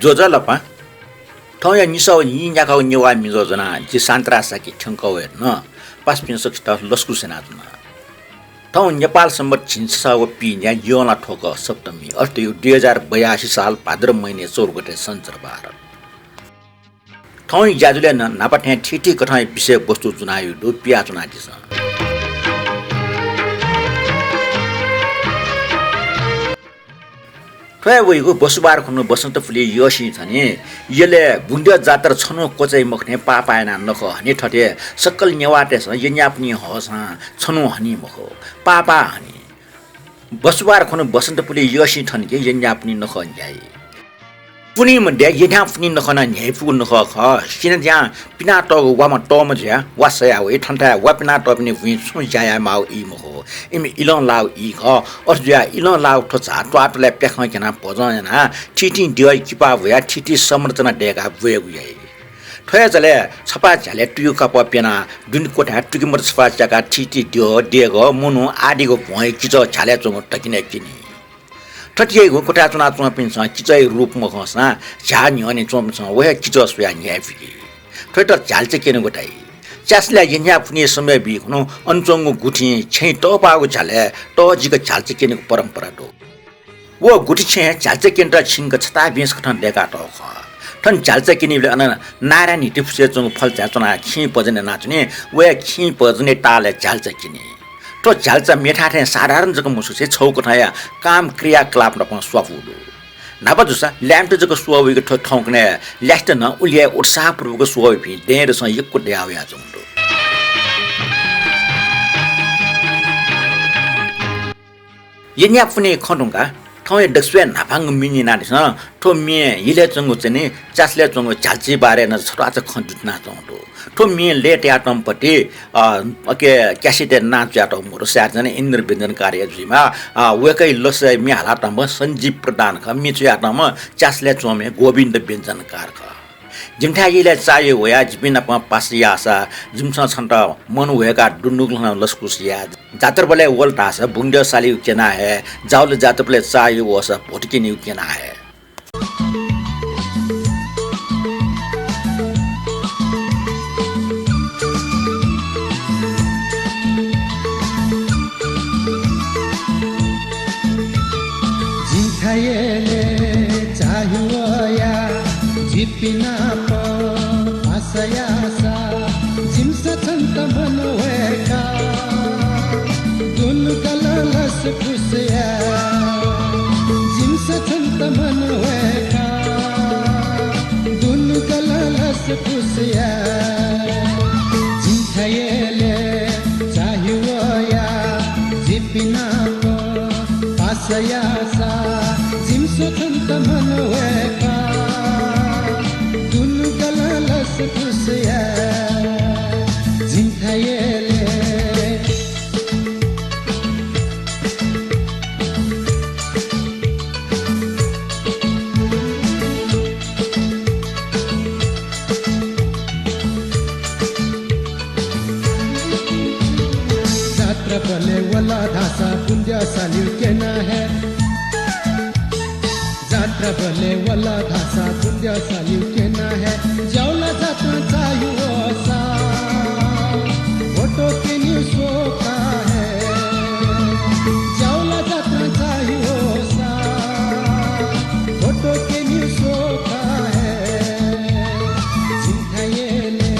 조절라파 통야 니서 이냐가 니와 미조जना ji सन्त्रासकी ठंको हेर्न पासपिन सक्ता लस्कुसेनादमा तौ नेपालसम्म छिन्साको पिन्या योला ठोक सप्तमी अर्थ यो 2082 साल भाद्र महिने 14 गते सञ्चरबार ठौ ज्याजुले नापाठ्या ठिठी कठाई विषय वस्तु चुनायो दो पिया चुनादिस ठयवैको बसुबार खुनु बसन्त फुले यसी छने यले बुन्दिया जातर छनु कोचै मखने पापाएना नख हने ठटे सकल नेवाटे छ यन्या पनि हसा छनु हनी मखो पापा हनी बसुबार खुनु बसन्त फुले यसी छन् के यन्या पनि नख न्याय पुनी मध्ये यन्या पनि नख न न्याय फु नख ख सिन ज्या पिना त वामा टम ज्या वासया वे ठन्टा वापिना त पनि भुइ छु ज्या माउ इ मखो इम इलन लाउ इ ख अर्जुया इलन लाउ ठो झा ट्वाटले प्याख केना पजना ठिठी दिय किपा भया ठिठी संरचना डेगा भए भए ठया जले छपा झले टुयु कप पेना दुन कोठा टुकि मर छपा जका ठिठी दियो डेगो मुनु आदिको भए किच झले चंग टकिने किनी ठटिएको कोठा चुना चुना पिन्छ किचै रूपमा खसना झा न्यने चोमछ वे किच सुया न्याफि ठट झालचे केन गोटाई च्यासले यन्या पुनी समय बिखनो अनचंगु गुठी छै टपाको झाले टजिक झालचे केन परम्परा दो वो गुठी छै झालचे केन र छिंग छता बेस खठन लेका त ख ठन झालचे केनीले अन नारायणी टिप्से चंगु फल चाचना खि पजने नाच्ने वे खि पजने ताले झालचे केनी तो झालचा मेठाठे साधारण जक मुसुसे छौको ठया काम क्रियाकलाप न स्वाफुदो नापा जुसा ल्याम्ट जक सुवाविक ठ ठौकने ल्यास्ट न उलिया उत्साहपूर्वक सुवावि भि डेर स यक्को ड्यावया जंदो यन्या पुने खडुंगा ठौय दक्स्वे नाफाङ मिनि नादिस ठो मे हिले चंगु चने चासले चंगु झालची बारे न छटा च खजुतना चंदो ठो मे लेट याटमपट्टि अके क्यासिटे नाच याटो मोर स्यार्जने इन्द्र व्यञ्जन कार्य जुइमा वेकै लसै मे हालातम संजीव प्रदान ख मिचु याटम चासले चोमे गोविन्द व्यञ्जन कार ख जिमठाइले चाहियो होया जिपिन पासियासा जिमसा छन्ट मनु होएका डुन्डुक्लन लस्कुसिया जातर बले वलटास बुंग्य साली केना है जाउले जातर बले चाहियो वस भोटकी न्यू केना है जिमठाइले चाहियो या जिपिना आसयासा जिमस छन्त मनवेका दुन गललस खुसिया जिमस छन्त मनवेका दुन गललस खुसिया जिमठाइले चाहियो या जिपिना आसयासा जिमस छन्त मनवेका खुसिया जिमठाइले जात्रा बले वाला धासा पुंजा सालिर केना है जात्रा बले वाला धासा पुंजा सालिर केना है जाउला जात्रा चाहियो सा फोटो के न्यूज़ का है जाउला जात्रा चाहियो सा फोटो के न्यूज़ का है जिमठाइले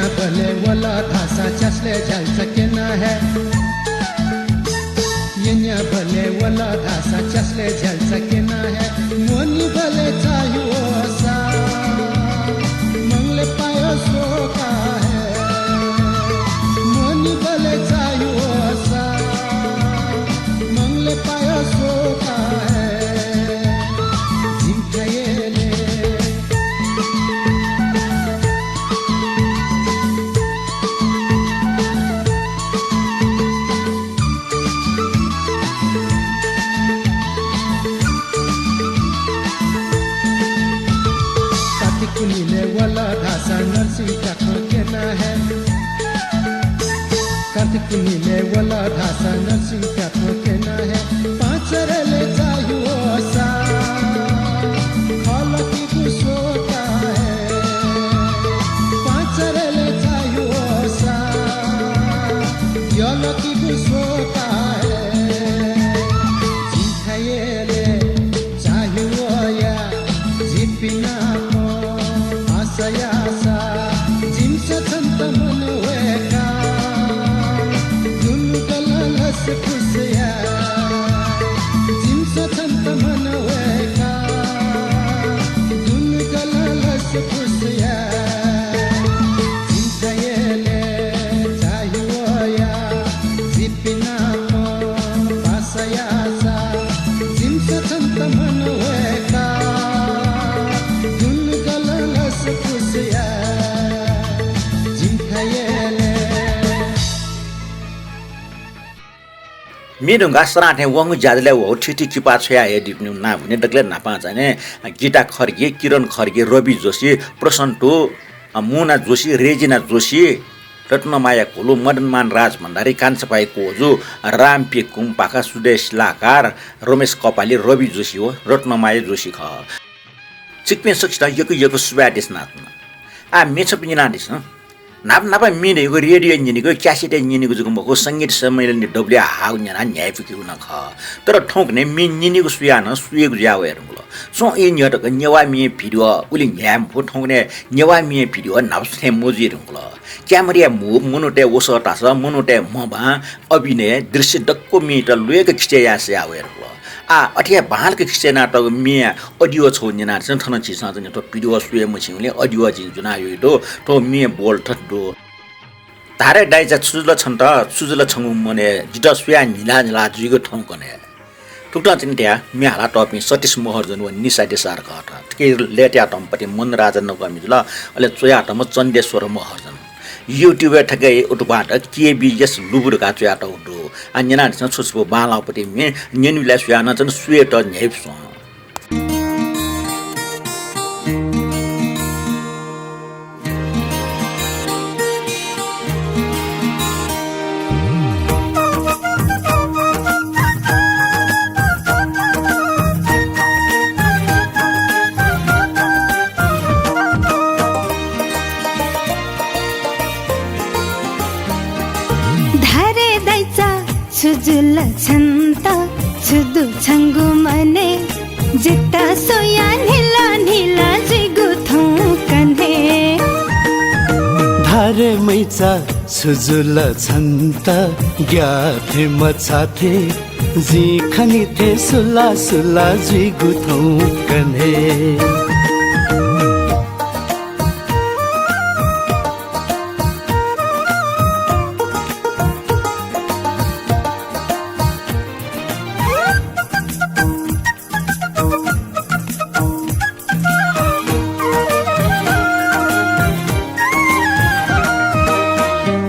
येण्या भले वला धासा चसले झल सकेन है येण्या भले वला धासा चसले झल सकेन है मोनी भले चाहियो सा मंगले पायो सोका है मोनी भले चाहियो सा मंगले पायो सोका है जिंकयेले कुनीले वाला धासा नरसिंह टाको केना है कार्तिक कुनीले वाला धासा नरसिंह टाको केना है पाँच रेले चाहियो सा खाला की गुस्सोता है पाँच रेले चाहियो सा योला की गुस्सोता है जिंकयेले चाहियो या जिपिना सयासा जिमसा छंत मनवेका दुनु गललस खुसया जिमसा छंत मनवेका दुनु गललस खुसया जिंकयेले चाहियोया जिपिना पासयासा जिमसा छंत मनवेका मिरुंगा सराठे वंग जादले वो ठिठी किपा छया हे दिप्नु ना भने डक्ले ना पाछ ने गीता खर्गे किरण खर्गे रवि जोशी प्रसन्टो मुना जोशी रेजिना जोशी रत्नमाया कोलु मदनमान राज भण्डारी कान्छपाई कोजु राम पेकुम पाखा सुदेश लाकार रमेश कपाली रवि जोशी हो रत्नमाया जोशी ख चिकपे सक्षता यको सुबादिस नात्न आ मेछ पिना दिस नाप नाप मिनेको रेडियो इंजिनको क्यासेट इंजिनको जुगमको संगीत सम्मेलन डब्ल्यू हाउ न्याना न्याय फिकिउ न ख तर ठोकने मिनिको सुयान सुएको ज्याउ हेर्नुलो सो इन यटक नेवा मि भिडियो उली न्याम फो ठोकने नेवा मि भिडियो नाप्से मोजी हेर्नुलो क्यामेरा मुभ मुनुटे वसटा छ मुनुटे मबा अभिनय दृश्य डक्को मिट लुएक खिचे यासे आउ हेर्नुलो आ अठिया बालको खिचे नाटक मिया अडियो छौ निना छ ठन छिसा त तो भिडियो सुए मछिले अडियो जिन जुना यो तो मिया बोल ठड्डो तारे डाइजा सुजुल छन्त सुजुल छंगु मने जित सुया निला निला जुइको ठौ कने टुटा चिन्त्या मिहाला टपि सतीश महर्जन व निसा देसार घट के लेट्या टम्पति मन राजा नगमिजुल अले चोया टम चन्देश्वर महर्जन युट्युब ठगे उटबाट केबीएस लुबुरका चोया ट उडो अन्यना छ छुसबो बालापति मे नेनुला सुयाना छन स्वेट नेप्स सुजुल छन्त सुदु छंगु मने जिता सोया नीला नीला जिगु थौ कन्हे धारे मैचा सुजुल छन्त ग्याथे मछाथे जी खनि थे सुला सुला जिगु थौ कन्हे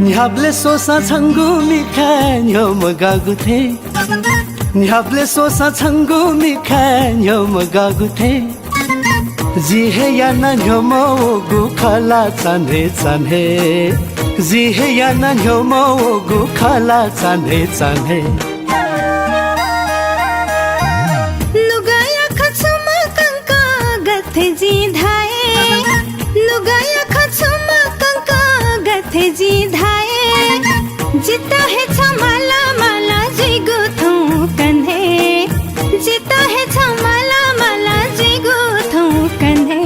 निहाब्ले सोसा छंगु मिखा न्यम गागु थे निहाब्ले सोसा छंगु मिखा न्यम गागु थे जी हे या न न्यम गु खला चाने चाने जी हे या न न्यम गु खला चाने चाने लुगाया खचमा कंका गथे जी धाए लुगाया खचमा कंका गथे जी धाए जिता है छमाला माला जिगु थौ कन्हे जिता है छमाला माला जिगु थौ कन्हे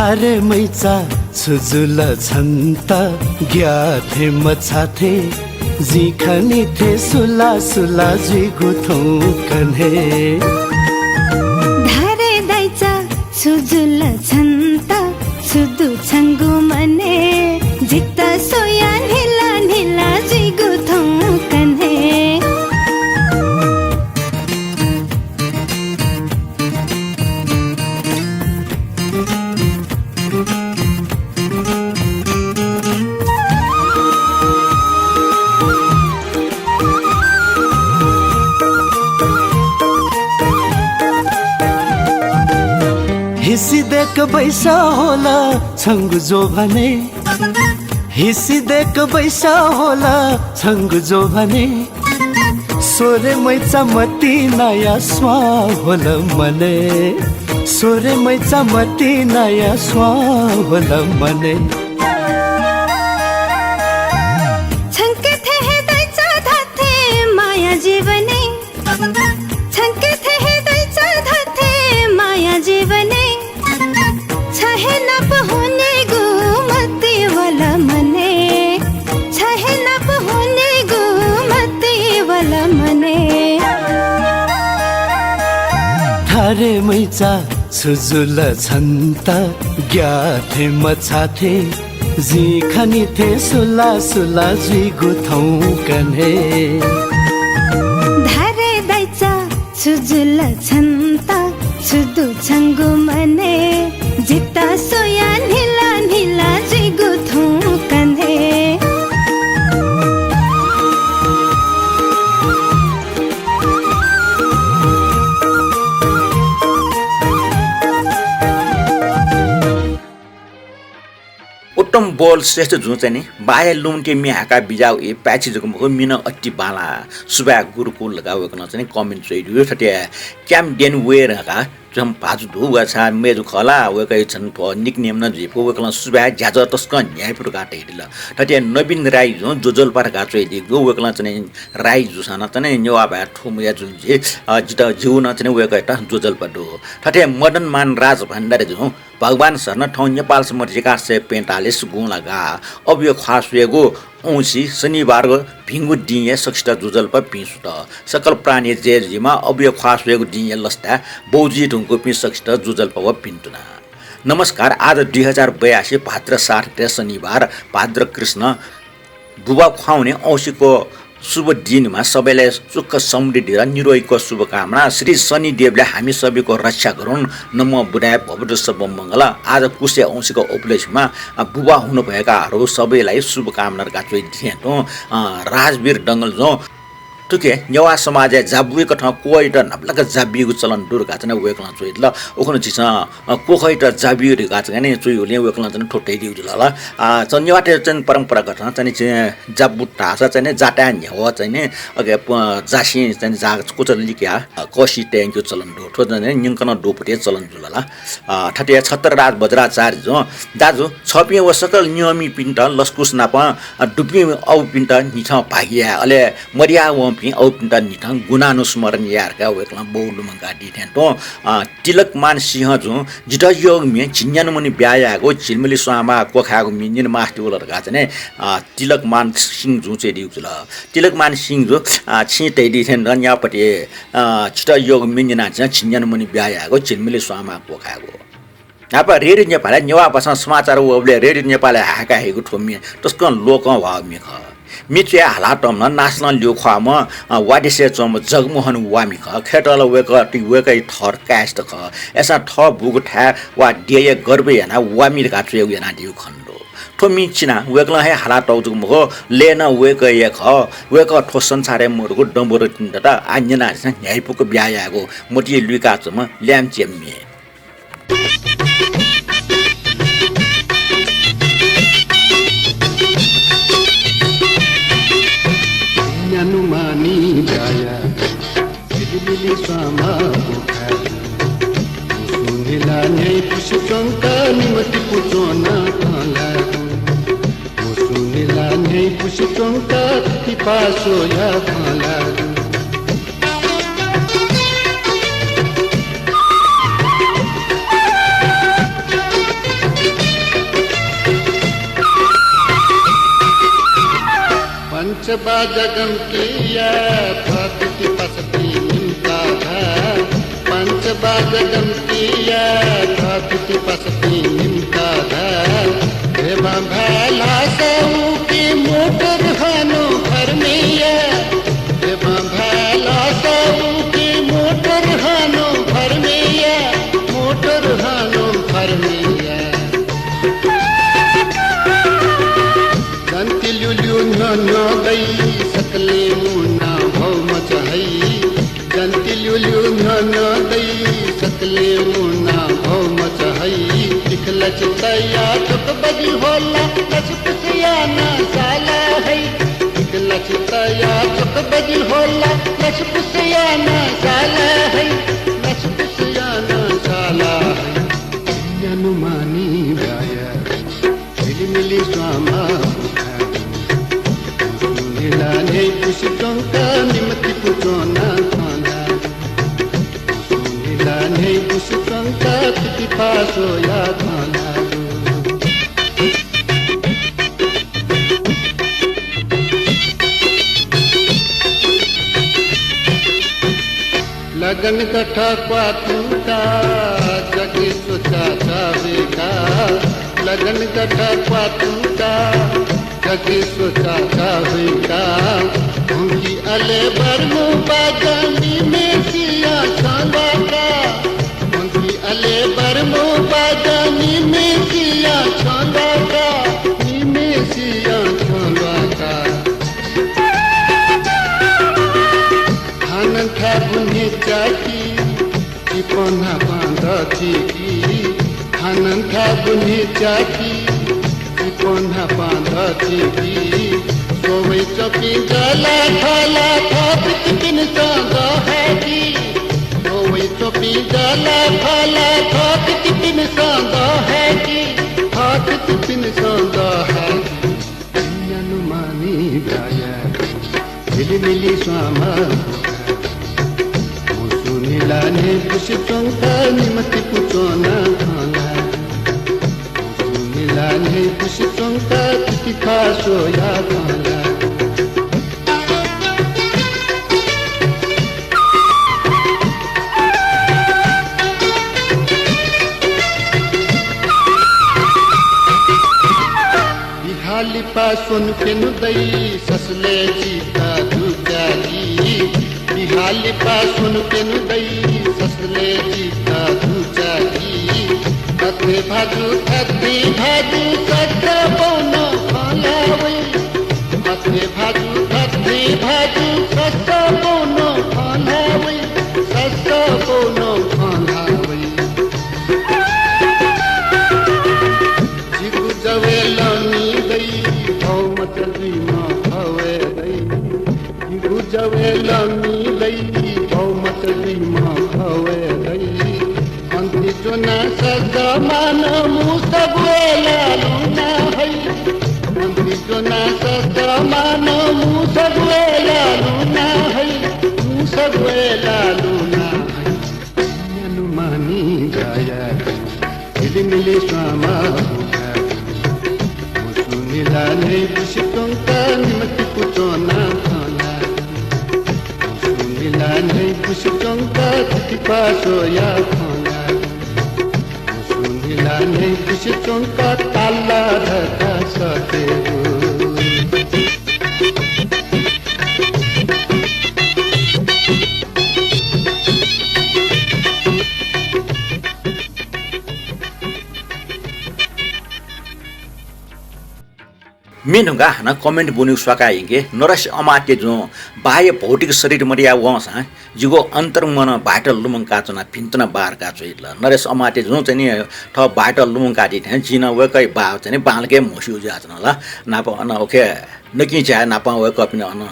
धारे मैचा सुजुल छन्त ग्याथे मछाथे जिखनी थे सुला सुला जी गुथौ कन्हे धारे दाइचा सुजुल छन्त सुदु छङ्गु मने जित्त सोया ढिला ढिला जी गुथौ कन्हे हिसिदेक बैसा होला छङ्गु जो भने हिसिदेक बैसा होला छङ्गु जो भने सोरे मैचा मती नयाँ स्वा होला मने सोरे मैचा मती नयाँ स्वा होला मने छन्के थे हे दैचा धाथे माया जीवने छन्के थे हे दैचा धाथे माया जीवने छहे नप होने गो मती वाला मने छहे नप होने गो मती वाला मने धारे मैचा सुजुल छन्त ग्याथे मछाथे जिखनी थे सुला सुला जी गुथौ कन्हे धारे दैचा सुजुल छन्त सुदु छङ्गु मने जित्ता सोया ढिला ढिला जी गुथौ कन्हे उत्तम बोल श्रेष्ठ जुन चाहिँ नि बाह्य लुम्टे मिहाका बिजाउ ए प्याची जको मिन अट्टी बाला सुबा गुरुकुल लगाएको चाहिँ कमेन्ट रेडियो ठट्या क्याम डेन वेर का जम भाजु धुवा छा मेजु खला वेकै छन् प निकनेम न झिपो वेकला सुबा ज्याज तस्क न्याय पुर गाटे दिल ठट्या नवीन राई जो जोजल पर गाचो दि जो वेकला चाहिँ राई जुसाना चाहिँ नेवा भा ठुम या जुन जे जित जीवन चाहिँ वेकै त जोजल पडो ठट्या मदन मान राज भण्डारी जो भगवान शरण ठाउँ नेपाल समर्जिका से 45 गुण लगा अब यो खास वेगो औँसी शनिबारको भिङ्गु डिए सक्षित जुजल पर पिसुत सकल प्राणी जेजीमा अब यो खास वेगो डिए लस्ता बौजी ढुङ्गो पि सक्षित जुजल पर पिन्तुना नमस्कार आज 2082 भाद्र 60 शनिबार भाद्र कृष्ण बुबा खुवाउने औँसीको शुभ दिनमा सबैलाई सुख समृद्धि र निरोगीको शुभकामना श्री शनिदेवले हामी सबैको रक्षा गरून् नमो बुढाय भवतु सब मङ्गल आज पुष्य औँसीको उपलक्ष्यमा बुबा हुनुभएकाहरू सबैलाई शुभकामना गाचो दिएँ राजवीर डङ्गल जो तुके नेवा समाज जाबुएको ठाउँ कोइट नब्लक जाबिएको चलन दुर्गा चाहिँ वेकला चोइद ल ओखन छिस कोखैट जाबिएको गाछ नि चोइले वेकला चाहिँ ठोटै दिउ ल चन्यवाटे चाहिँ परम्परागत चाहिँ जाबु ढासा चाहिँ जाटा न्याव चाहिँ अगे जासी चाहिँ जा कोचर लिक्या कसी ट्याङ्क्यो चलन दो ठो चाहिँ निंकन डोपटे चलन जुल ल ठटिया छत्र राज बज्राचार्य जो दाजु छपिए वसकल नियमी पिन्ट लस्कुस नाप डुपी औ पिन्ट निछ भागिया अले मरिया पि औपिन्टा निथाङ गुणानुस्मरण यारका वेकला बौलुमका दिथेन तो तिलकमान सिंह जो जिटा योग मे छिन्यानुमनि ब्यायाको झिलमिली स्वामा कोखाको मिन्जिन मास्टिवलहरुका चाहिँ तिलकमान सिंह जो चाहिँ दिउल तिलकमान सिंह जो छिटै दिथेन रन्यापटि छिटा योग मिन्जिना चाहिँ छिन्यानुमनि ब्यायाको झिलमिली स्वामा कोखाको आप रेडियो नेपाल नेवा भाषा समाचार ओबले रेडियो नेपाल हाका हेगु ठोमी तस्को लोक भाव मेख मिचे हालाटम नाच्न लियो ख्वाम वाडिसे चम जगमोहन वामिख खेटल वेकै थर कास्ट ख एसा थ बुग ठा वा डेय गर्बे याना वामिर का चेउ याना दिउ खण्डो ठोमी चिना वेकला हे हालाटौ जुग मो लेन वेकै ख वेक ठो संसारे मोरको डम्बोर तिनटा आन्यना न्यायपुक ब्यायाको मोटी लुका चम ल्याम चेम्मे नुमानी जाया झिलमिली स्वामा बोखा सुनिला नै पुष्पंका निमति पुचोना थाला सुनिला नै पुष्पंका पिपासो या थाला बाजगम किया प्रकृति पसती निमका घर पंच बाजगम किया प्रकृति पसती निमका घर देवा भैला सऊ की मोटर हानो घर में देवा भैला सऊ की मोटर हानो घर में मोटर हानो घर में न्यो गई सकले मुना भव मचहई जंती ल्यू न्यो गई सकले मुना भव मचहई दिखलच तया चुक बजी होला लच पुसिया ना साला है दिखलच तया चुक बजी होला लच पुसिया ना साला है लच पुसिया ना साला है अनुमानी गाया मिली मिली स्वामा Nilane pushtonka nimati puchona thana Nilane pushtonka tiki paso ya thana लगन कथा पातूका जगे सोचा जावेगा लगन कथा पातूका जगे सोचा जावेगा उनकी अले बरमो बाजानी में सिया छांगा का उनकी अले बरमो बाजानी में सिया छांगा का में सिया छांगा का खान था बुनी चाकी की पौना बांधा थी की खान था बुनी चाकी कोन्हा बांधा थी सोवे चौकी जला खाला खाप तिपिन सांगा है की सोवे चौकी जला खाला खाप तिपिन सांगा है की खाप तिपिन सांगा है अनुमानी गाया मिली मिली स्वामा मुसुनिलाने पुष्पंका निमति पुचोना खाना Nilane pushtonka tiki paso ya thana Bihali pason penu dai sasle jita dujali Bihali pason penu dai sasle jita dujali Thadde bhaju sadda bono phalawe Thadde bhaju sadda bono phalawe sadda bono phalawe Jigu jawe lani gai bhav matli ma bhave gai Jigu jawe lani gai bhav matli ma bhave gai Anti jona sada mana musagwela luna hai Anti jona sada mana musagwela luna hai musagwela luna hai Anumani gaya mili mili swama Musunilane pushtonka nimati puchona thana Musunilane pushtonka tiki paso ya thana Nilane pushtonka tala dhaka sate मेनुगा हना comment बुनि सकाइगे nurse Amatya जो बाह्य भौतिक शरीर मरिया वस जिगो अन्तर्मन vital लुमङ काचना भिन्तना बार काचो इला nurse Amatya जो चाहिँ नि ठ भाइटल लुमङ काटी थे जिना वकै बा चाहिँ बालके मोसिउ जाचना ला नाप अन ओके नकि चाहे नापा व कपिन अन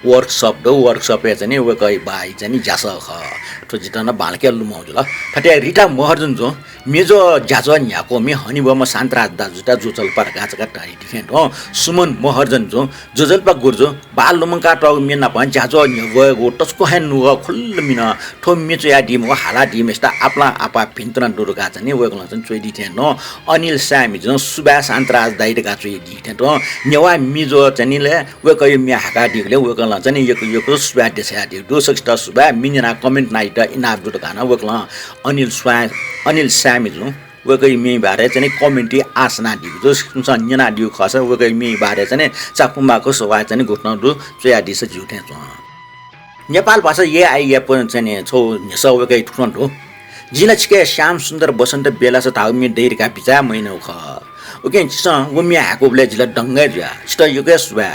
वर्कशॉप दो वर्कशॉप है चाहिँ वे कई बाई चाहिँ जास ख तो जितना बालके लुमाउ ल फटे रिटा महर्जन जो मेजो जाजो न्याको मे हनी बम शान्तराज दाजुटा जोजल पर गाचका टाइ डिफेन्ट हो सुमन महर्जन जो जोजल पा गुर्जो बाल लुमका टग मेना प जाजो न्यव गो टस्को हेन नु खुल्ल मिना थो मेचो या डिम हाला डिम एस्ता आपला आपा भिन्त्रन दुर्गा चाहिँ वे गलन चाहिँ चोइ डिथेन no अनिल सामी जो सुबा शान्तराज दाइ दगा चोइ डिथेन तो नेवा मिजो चाहिँ ले वे कय मिया हाका दिले वे गलन चाहिँ यो सुबा देसा दि दो सक्स्टा सुबा मिना कमेन्ट नाइट इना दुर्गा न वे गलन अनिल सामी जो वे कय मि बारे चाहिँ कमेन्टी आसना दि जो सुन न्यना दिउ खस वे कय मि बारे चाहिँ चाकुमाको सवा चाहिँ घुट्न दु चोया दिस जुथे छ नेपाल भाषा ये आई पनि चाहिँ छौ सबै कय ठुन दु जिला छिके श्याम सुन्दर बसन्त बेला छ ताउमी डेरका बिचा महिना ख ओके छ वमिया हाको ब्ले जिला डंगे ज्या स्ट युगे सुबा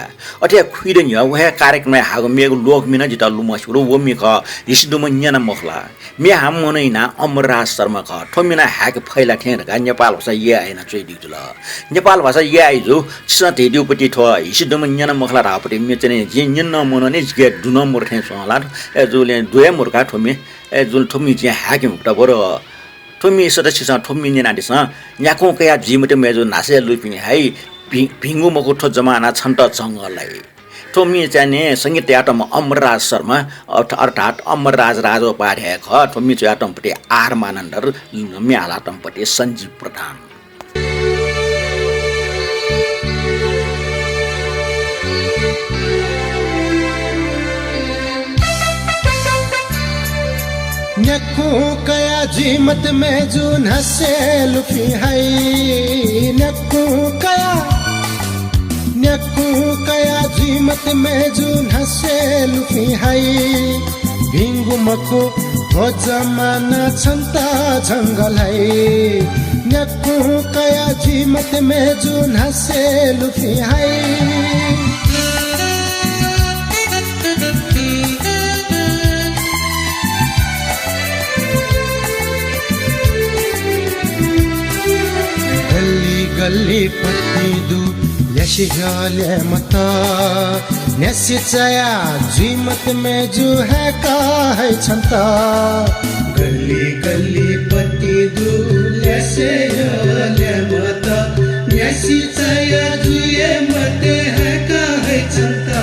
अथे खुइरे न्या वहे कार्यक्रम हागो मेगो लोक मिना जिता लुमसुरो वमि ख हिसदुम न्याना मखला मे हाम मनैना अमरराज शर्मा ख ठोमिना हाक फैला ठेरका नेपाल भाषा ये आइना चोइ दिजुल नेपाल भाषा ये आइ जो छ तेदिउपटी ठ हिसदुम न्याना मखला रापटी मे चाहिँ जिन न मनने जिगे दुन मुर्थे सला ए जुले दुए मुर्का ठोमी ए जुल ठोमी चाहिँ हाके मुक्ता बरो ठोमी सदस्य ठोमी निना दिस न्याको कया जिमते मेजो नासे लुपिङ है भिंगु मको ठो जमाना छन्त जंगलाई ठोमी चाहिँ संगीत याटम अमरराज शर्मा अर्थात अमरराज राजो पाढे ख ठोमी चाहिँ याटमपटी आर मानन्दर म्यालाटमपटी सञ्जीव प्रधान न्याको कया जिमत में जुन हसे लुफी है न्याको कया जिमत में जुन हसे लुफी है भिंगु मको हो जमाना छन्ता जंगल है न्याको कया जिमत में जुन हसे लुफी है गल्ली पत्ती दु यशी जाले मता नेसी चया जीमत में जो है का है छंता गल्ली गल्ली पत्ती दु यशी जाले मता नेसी चया जुए मते है का है छंता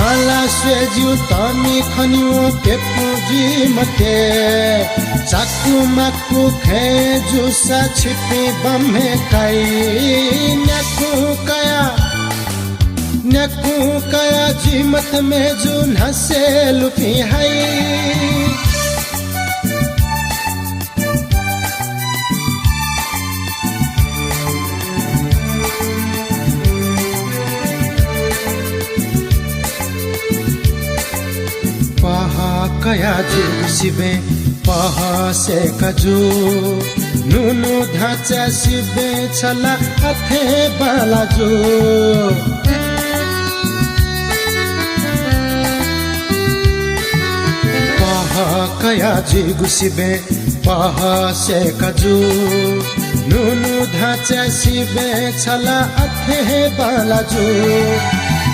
आला स्वेजु तामी खनियो पेपु जीमते चाकु माकु खे जुसा छिपी बम्हे काई न्याकु कया जिमत में जुन हसे लुफी है पहा कया जिसिबे पहा से कजु नुनु धाचा सिबे छला अथे बालाजु पहा कया जिगुसिबे पहा से कजु नुनु धाचा सिबे छला अथे बालाजु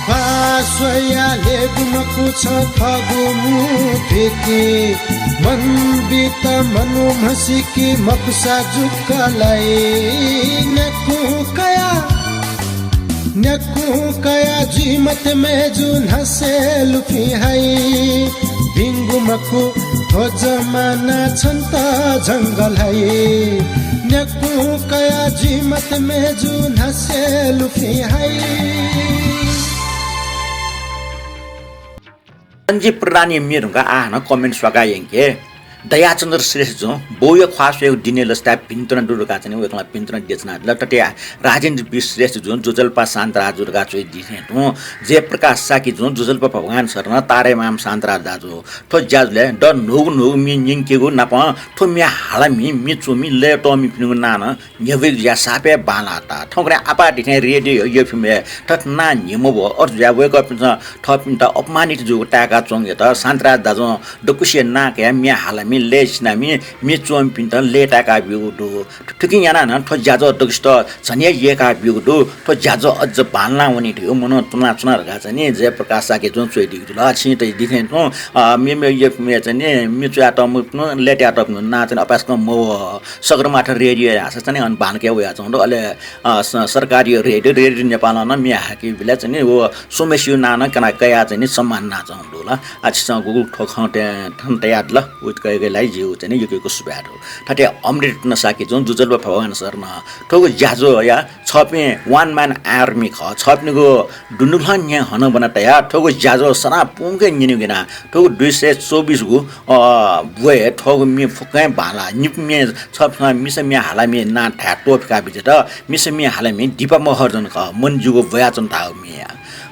पासया लेगुमकु छ थगुमु फेकी मन बित मनु मसिकी मकुसा जुक्कलाई न्याकु कया जिमत में जुन हसे लुफी है भिंगुमकु हो जमाना छन्त जंगल है न्याकु कया जिमत में जुन हसे लुफी है सञ्जीव प्रधान मेरुका आहान कमेन्ट सगायंके दयाचन्द्र श्रेष्ठ जो बोय ख्वासो दिने लस्ता पिन्तन दुर्गा चाहिँ एकला पिन्तन देचना लटटे राजेन्द्र बि श्रेष्ठ जो जोजल्पा शान्तराज दुर्गा चोइ दिने तो जयप्रकाश साकी जो जोजल्पा भगवान शरण तारे माम शान्तराज दाजु थो ज्याजले ड नुग मि निंकेगु नप थो म्या हालामी मि चोमी ले टमी पिनु नान नेवे या सापे बालाता ठोकरे आपा दिने रेडियो यो फिमे थत ना निमो भ अर ज्या वेक अप थपिन त अपमानित जो टाका चोंगे त शान्तराज दाजु डकुसे ना के म्या हालामी नि लेस्नामी मिचोम पिन्त लेटाका बिउडु ठुकी याना न ठो ज्याजो दगस्ट छनिया येका बिउडु ठो ज्याजो अझ भालना उनी थियो मन तुना चुना रगा छ नि जयप्रकाश साके जुन चोइ दिगु ल छि त दिखे न मे ये मे छ नि मिचो आट मुक्नु लेट आट ना छ अपासको म सगरमाथा रेडियो हास छ नि अन भानके उया छ अले सरकारी रेडियो नेपाल न मे हाकी बिला छ नि वो सोमेसियो नाना कना कया छ नि सम्मान ना छ ल आछिसँग गुगल ठोखटे ठन्टे याद ल उत कयगेलाई जिउ छ नि युकेको सुबारो ठटे अमृत नसाके जुन जुजल भगवान सर न ठोको ज्याजो या छपे वान म्यान आर्मी ख छप्नेको डुन्डुलन न्या हन बना तया ठोको ज्याजो सना पुङके निनिगेना ठोको 224 गु बुए ठोको मि फुकै भाला निपमे छपमा मिसमे हालामे ना ठा टोपका बिजट मिसमे हालामे दिपा महर्जन ख मनजुगो भयाचन थाउ मिया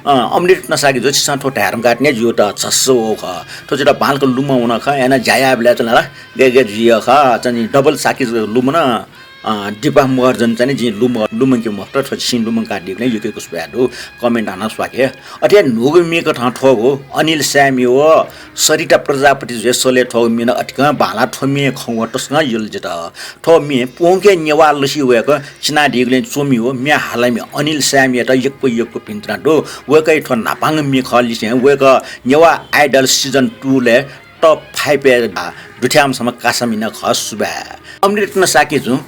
अमृत नसाके जो छिसा ठो ढारम काट्ने जियो त छस्सो ख तो जटा बालको लुम हुन ख एना जाया बेला चला गेगे जियो ख चनि डबल साकी लुम न डिपा महर्जन चाहिँ जि लुम के महर छ सिन लुम काट्दियो ने युके कुसबाडो कमेन्ट आना स्वाके अथे नोगु मेको ठ ठगो अनिल स्यामी हो सरिता प्रजापति जेसले ठगो मिन अटका भाला ठोमी खवटसँग युल जटा ठोमी पोंके नेवा लसी वेको चिना दिगले चोमी हो म्या हालामी अनिल स्यामी त यक्को पिन्त्राडो वेकै ठ नापाङ मि खलिसे वेको नेवा आइडल सिजन 2 ले टप 5 दुठ्याम सम कासमिना खसुबा अमृत नसाके जु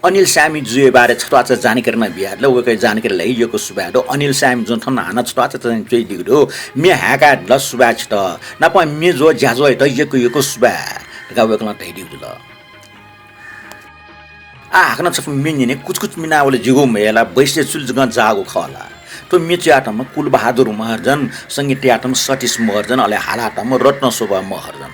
अनिल स्यामी जुए बारे छटवाच जानकारी न बिहारले वेकै जानकारी लैएको सुबाडो अनिल स्यामी जुन ठन हाना छटवाच चाहिँ चाहिँ दिगो मे हाका ल सुबा छ त नप मे जो ज्याजो त यको सुबा गा वेकला तै दिगो ल आ हाकन छ मिनि ने कुछ मिनावले जिगो मेला बैसे चुल जग जागो खला तो मिच्याटम कुल बहादुर महर्जन संगीतयाटम सतीश महर्जन अले हालाटम रत्न शोभा महर्जन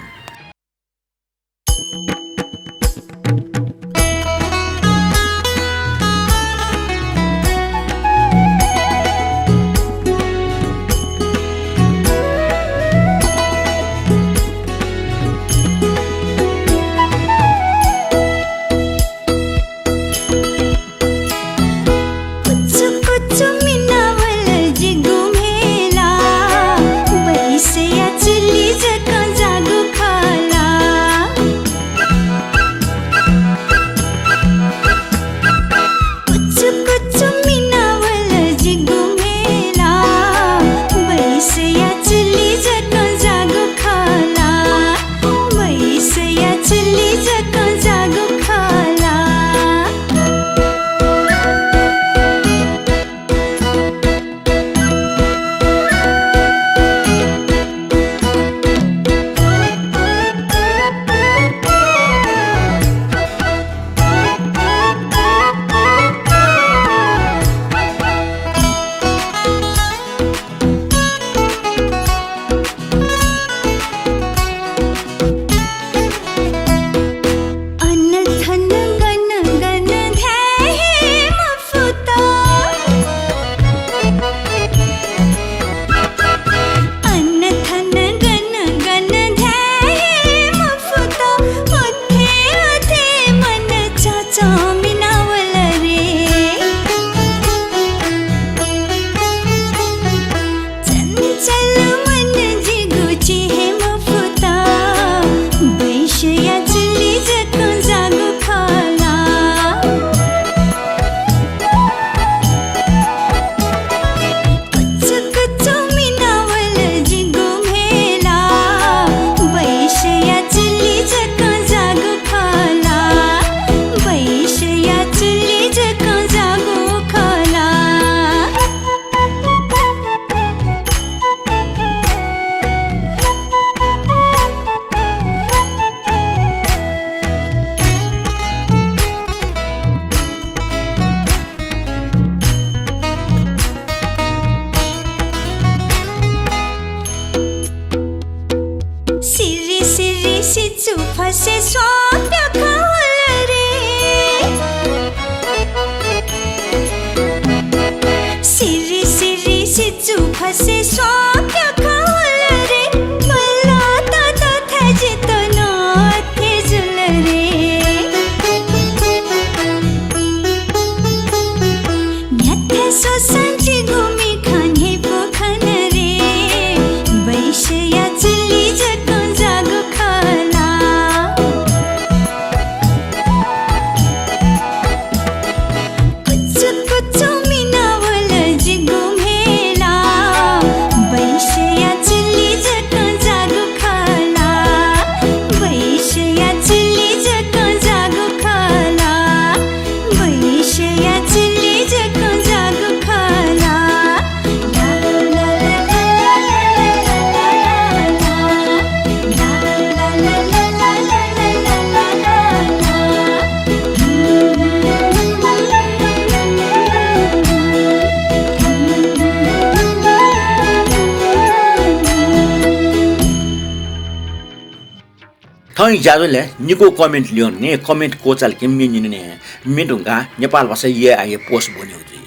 ठै ज्याजोले निको कमेन्ट ल्याउने कमेन्ट कोचाल के मिनिने मिडुङका नेपाल भाषा ये आए पोस्ट बन्यो जी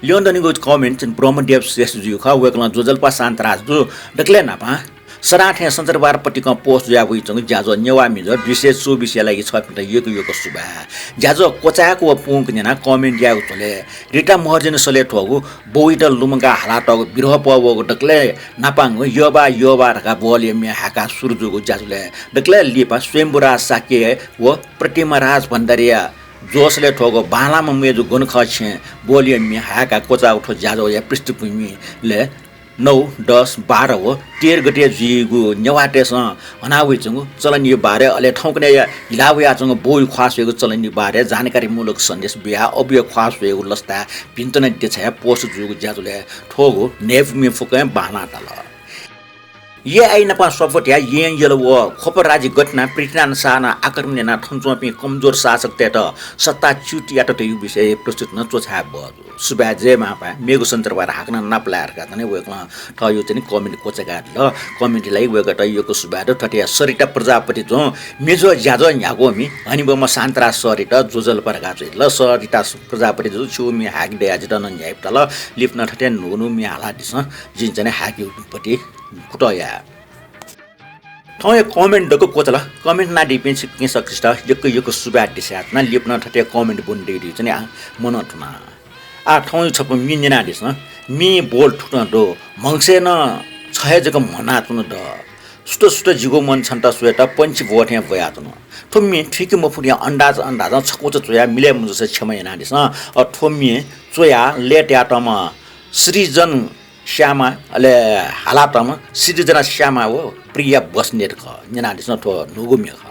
ल्याउन दनिको कमेन्ट ब्रह्मदेव श्रेष्ठज्यू ख वेकला जोजल्पा शान्तराज जो डक्ले नापा सराठे सञ्चरबारपट्टिका पोस्ट ज्याबुइचङ ज्याजो नेवामी जो 224 लागि 6 मिटर यो सुबा ज्याजो कोचाको पुङ नेना कमेन्ट याउ चले रिटा महर्जन सले ठगु बोइट लुमगा हालाटको बिरह पवको डक्ले नापाङ योबा रका बोले मे हाका सुरजुको ज्याजोले डक्ले लिपा स्वयंबुरा साके व प्रतिमा राज भण्डारिया जोसले ठोगो बालामा मेजु गुण खछे बोले मे हाका कोचा उठो ज्याजो या पृष्ठभूमिले 9, 10, 12 हो 13 गते जिगु नेवाटेस अनाविचङ चलनी बारे अले ठौकने हिलावयाचङ बोइ ख्वासएको चलनी बारे जानकारीमूलक सन्देश बिहा अबिय ख्वासएको लस्ता भिन्तन देछया पोस्ट जुगु ज्याजुले ठोगु नेफ मे फुके बाना तल ये आई नपा सपोर्ट या ये यलो व खपर राज्य घटना पृथ्वीनारायण साना आक्रमणना ठन्चोपी कमजोर शासक तेत सत्ता चुटिया त यो विषय प्रस्तुत न चोछा ब सुबा जे मापा मेगु सन्तरबार हाक्न नपलाएर का तने वेकला ठ यो चाहिँ कमेन्ट कोचेगा ल कमेन्टलाई वेगट योको सुबा र ठटिया सरिता प्रजापति जो मेजो ज्याजो यागो मी अनि बम शान्तरा सरिता जोजल परगा चाहिँ ल सरिता प्रजापति जो छु मी हाक दे आज त न न्याय तल लिफ्न ठटिया नुनु मी हाला दिस जिन चाहिँ हाक्यो पटी कुटया ठय कमेन्ट दको कोचला कमेन्ट ना डिपेन्स के सक्रिष्ट यको सुबा दिसा न लिप्न ठटे कमेन्ट बुन्डे दि चाहिँ मनठना आ ठय छप मिन्जना दिस मी बोल ठुन दो मंगसे न छय जक मना तुन द सुट जिगो मन छन्ता सुएटा पंच बोठे भया तुन ठुम्मी ठिक मफुरिया अन्दाज छकोच चोया मिले मुजसे छमयना दिस ठुम्मी चोया लेट याटमा सृजन श्यामा अले हालातमा सिरिजना श्यामा हो प्रिय बस्नेत ख नेना दिस ठो नुगुम्य ख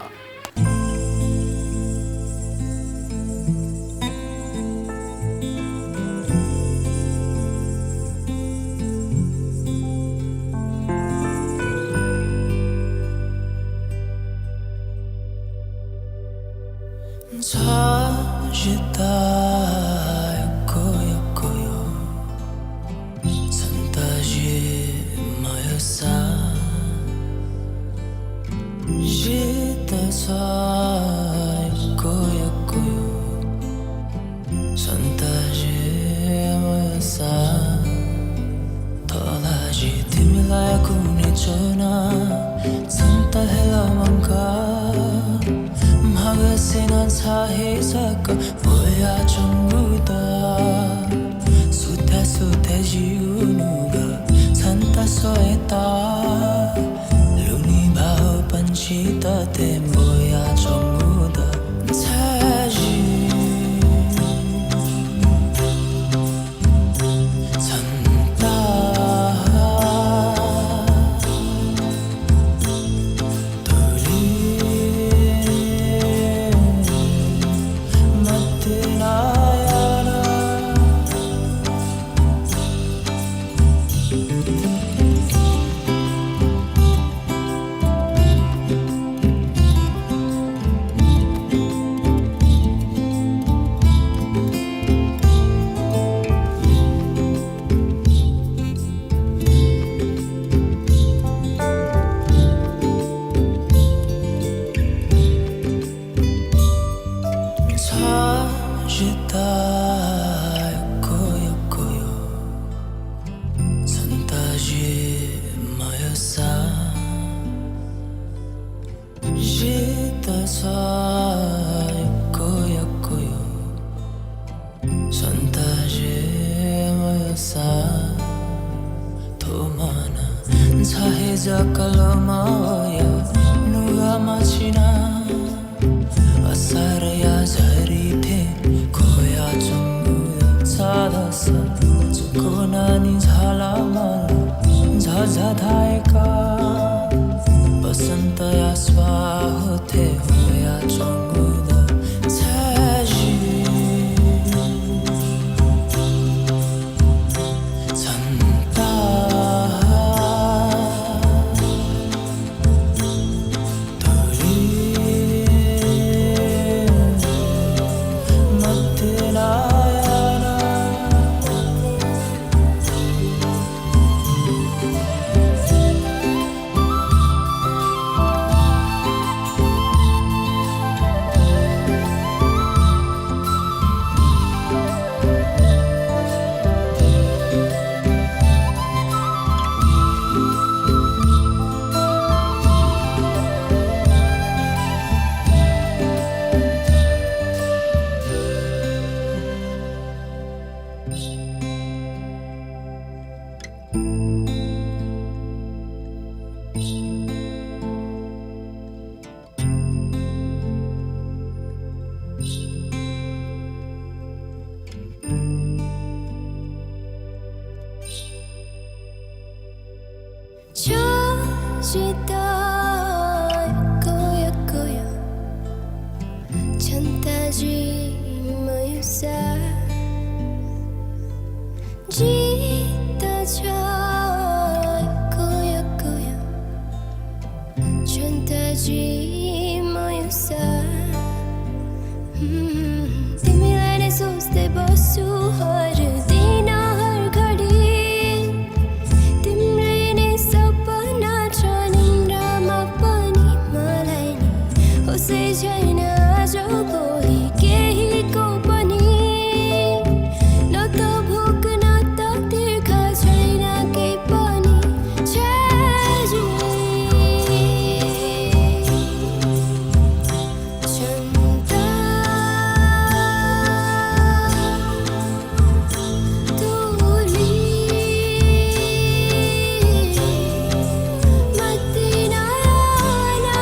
जिता कोया कोया जनता जी मयुसा जीता जाए कोया कोया जनता जी मयुसा तिमीलाई नै सोच्दै बस्छु हर दिन हर घडी तिम्रै नै सपना छ निन्द्रामा पनि मलाई नि होसै छैन आज भोलि केहीको पनि न त भोक न त तिर्खा छैन केही पनि छ्याजी जनता टोली मती नयाना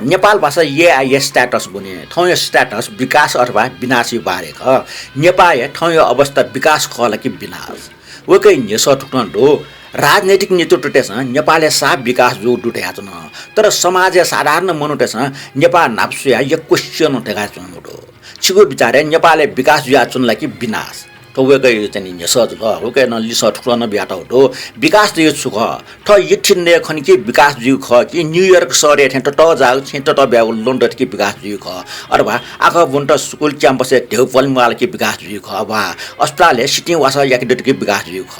नेपाल भाषा ये स्ट्याटस बुने ठौँ स्ट्याटस विकास अथवा विनाशी बारे ख नेपाल ठौँ अवस्था विकास खला कि विनाश वकै नेस ठुक्नो राजनैतिक नेतृत्व टेस नेपालले साफ विकास जो डुटेका छन् तर समाज साधारण मनुटेस नेपाल नाप्सुया एक क्वेश्चन उठेका छन् छिगो विचारे नेपालले विकास जुया चुनला कि विनाश वकै चाहिँ नेसज ल वकै न लिस ठुक्न बिहाट हो विकास दियो छु ख ठ यठिन्ने खन कि विकास जिउ ख कि न्युयोर्क सहर ठ त जाउ छ त ब्याउ लन्डन कि विकास जिउ ख अथवा आख बुन्ट स्कुल क्याम्पस ढेउ पलमाल कि विकास जिउ ख वा अस्पताल सिटी वासा याकिडट कि विकास जिउ ख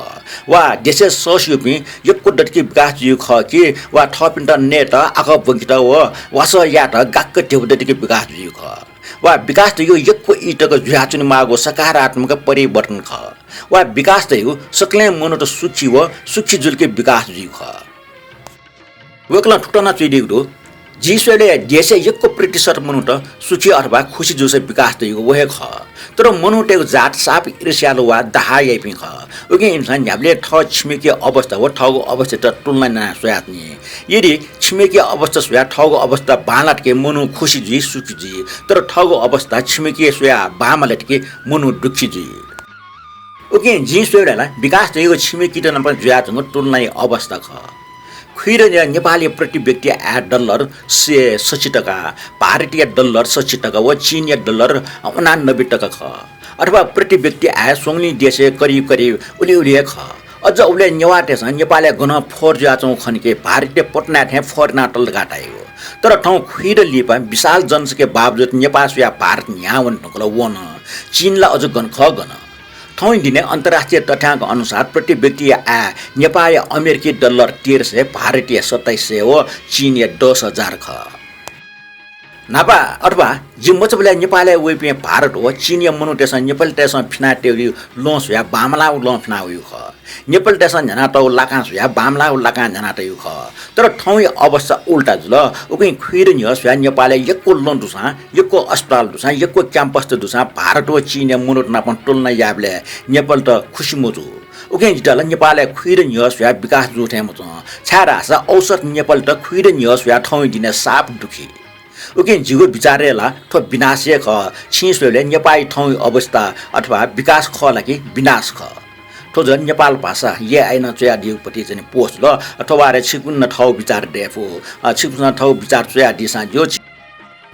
वा देशे सोसियोपि यक्को डट कि विकास जिउ ख कि वा थप इन्टरनेट आख बंकिट व वासा याट गाक्क ढेउ डट कि विकास जिउ ख वा विकास त यो यक्को इटको जुहाचुन मागो सकारात्मक परिवर्तन ख वा विकास त यो सकले मनो त सुखी व सुखी जुलके विकास जिउ ख वकला ठुटना चुइदिगो जिसले देशे यक्को प्रतिशत मनु त सुखी अथवा खुशी जुसे विकास त यो वहे ख तर मनु टेको जात साप ईर्ष्यालो वा दहा याइपिङ ख उके इंसान याबले ठ छिमेकी अवस्था व ठगो अवस्था त तुलना न सोयात्नी यदि छिमेकी अवस्था सोया ठगो अवस्था बालाटके मनु खुशी जी सुखी जी तर ठगो अवस्था छिमेकी सोया बामलटके मनु दुखी जी उके जी सोयाला विकास त यो छिमेकी त नपर जुयासँग तुलना अवस्था ख खिर नेपाली प्रति व्यक्ति $8 से 60 टका भारतीय डलर 60 टका व चीनिया डलर 89 टका ख अथवा प्रति व्यक्ति आय सोंगली देशे करिब करिब उली ख अझ उले नेवाटेस नेपाली गन फोर जाचौं खनके भारतीय पटना थे फोर नाटल गाटायो तर ठाउँ खिर लिपा विशाल जनसंख्या बावजुद नेपाल या भारत न्यावन नकल वन चीनला अझ गन ख गन ठाउँ दिने अन्तर्राष्ट्रिय तथ्याङ्क अनुसार प्रति व्यक्ति आय नेपाली अमेरिकी डलर 1300 भारतीय 2700 व चीनिया 10,000 ख नापा अथवा जिम्मचबले नेपाली वेपे भारत हो चीनिया मनुटेसन नेपाल टेसन फिनाटेरि लोस या बामला लो फिनाउ ख नेपाल टेसन जना त लाकास या बामला लाका जना त ख तर ठाउँ अवस्था उल्टा जुल उकै खिर नियस या नेपाली यक्को लोन दुसा यक्को अस्पताल दुसा यक्को क्याम्पस त दुसा भारत हो चीनिया मनुट नापन तुलना याबले नेपाल त खुशी मोजु उकै जितल नेपालले खिर नियस या विकास जुठे मच छारासा औसत नेपाल त खिर नियस या ठाउँ दिने साप दुखी उके जिगो विचारेला ठो विनाशे ख छिसले नेपाली ठाउँ अवस्था अथवा विकास ख लागि विनाश ख ठो जन नेपाल भाषा ये आइन चया दिउपति चाहिँ पोस्ट ल अथवा रे छिकुन्न ठाउँ विचार देफो छिकुन्न ठाउँ विचार चया दिसा जो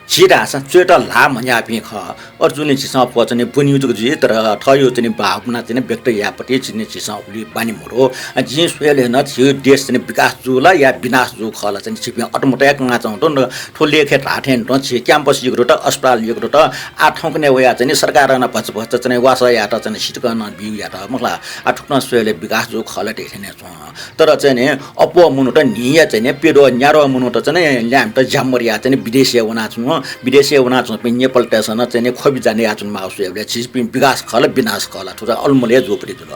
छिरासा चेटा ला मन्या पि ख अर्जुनले छिसा पचने बुनिउजको जी तर ठयो चाहिँ भावना चाहिँ व्यक्त यापति छिने छिसा उली बानी मोरो जी सोले न थियो देश चाहिँ विकास जुला या विनाश जु खला चाहिँ छिपि अटोमोटिक ngaचाउ त ठोले खे ठाठेन त छि क्याम्पस यगरो त अस्पताल यगरो त आ ठाउँकने वया चाहिँ सरकार न भच भच चाहिँ वासा या त चाहिँ सिटकन बिउ या त मखला आ ठुक्न सोले विकास जु खला देख्ने छ तर चाहिँ नि अपो मुनु त निया चाहिँ पेडो न्यारो मुनु त चाहिँ ल्याम त जामरिया चाहिँ विदेशी वना छु विदेशी वना छु नेपाल टेसन चाहिँ खोबि जाने आचुन माउसुले छिस विकास खला विनाश खला थोरा अलमले जोपरि जुल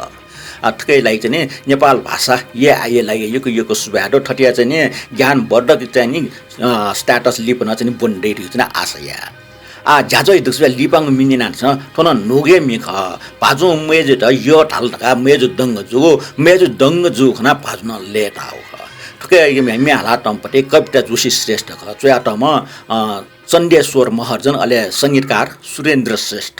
ठकै चाहिँ नि नेपाल भाषा आइएलाई यो सुबाडो ठटिया चाहिँ नि ज्ञान वर्धक चाहिँ नि स्ट्याटस लिपन चाहिँ बन्दै चाहिँ आशा या झ्याजो दुसरा लिपाङ मिनिनान छ थोन नोगे मिख पाजो मेज त यो ढाल ढका मेज दङ्ग जु खना पाज्न लेटा हो ठुकै मी हाला टम्पटे कविता जोशी श्रेष्ठ ख चोया टम चण्डेश्वर महर्जन अले संगीतकार सुरेन्द्र श्रेष्ठ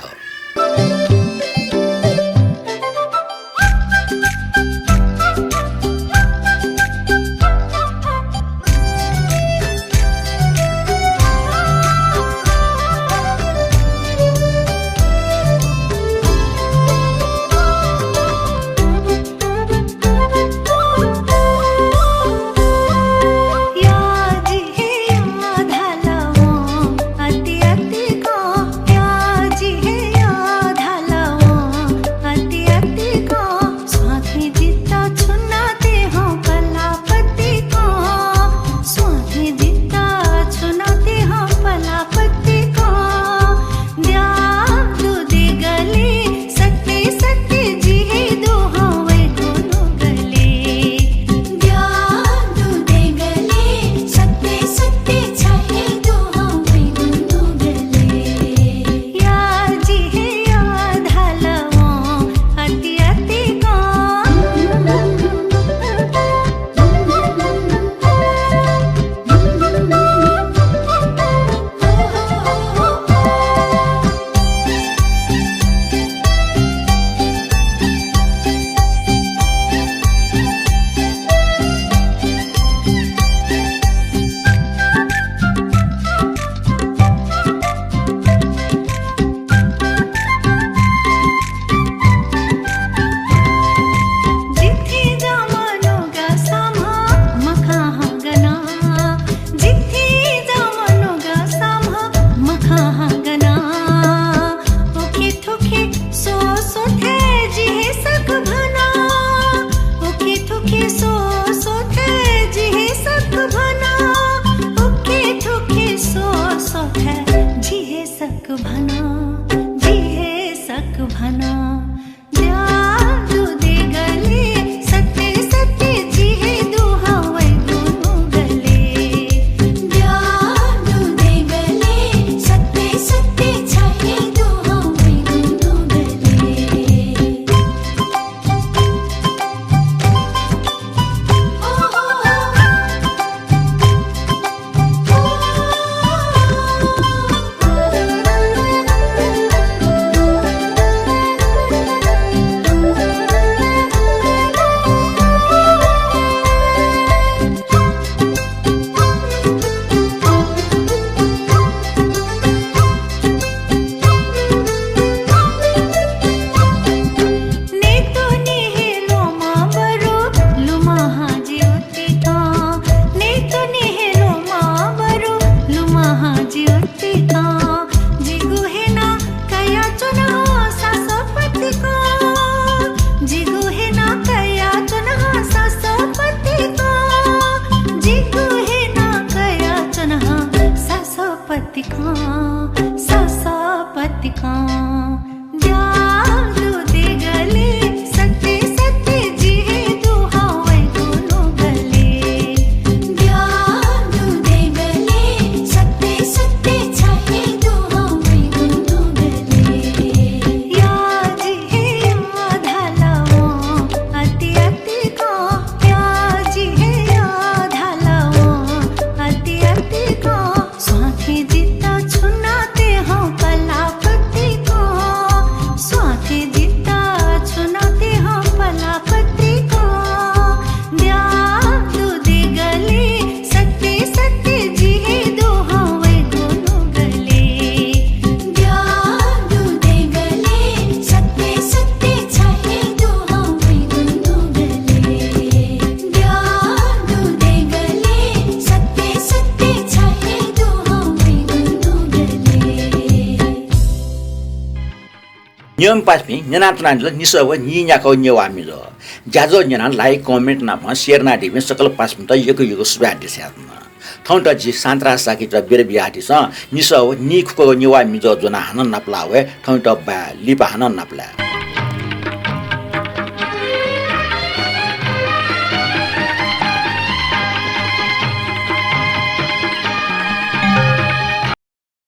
नियम पासमी नेनातनाले निसव नियाको न्यवामिलो ज्याजो नेनान लाइक कमेन्ट नामा शेयर ना दिमे सकल पासमी त यको सुबा दिस्यात्न ठौट जि सान्त्रा साकी त बेर बियाटी स निसव नि खुको न्यवामि जो जना हनन नपलावे ठौट बा लिपा हनन नपला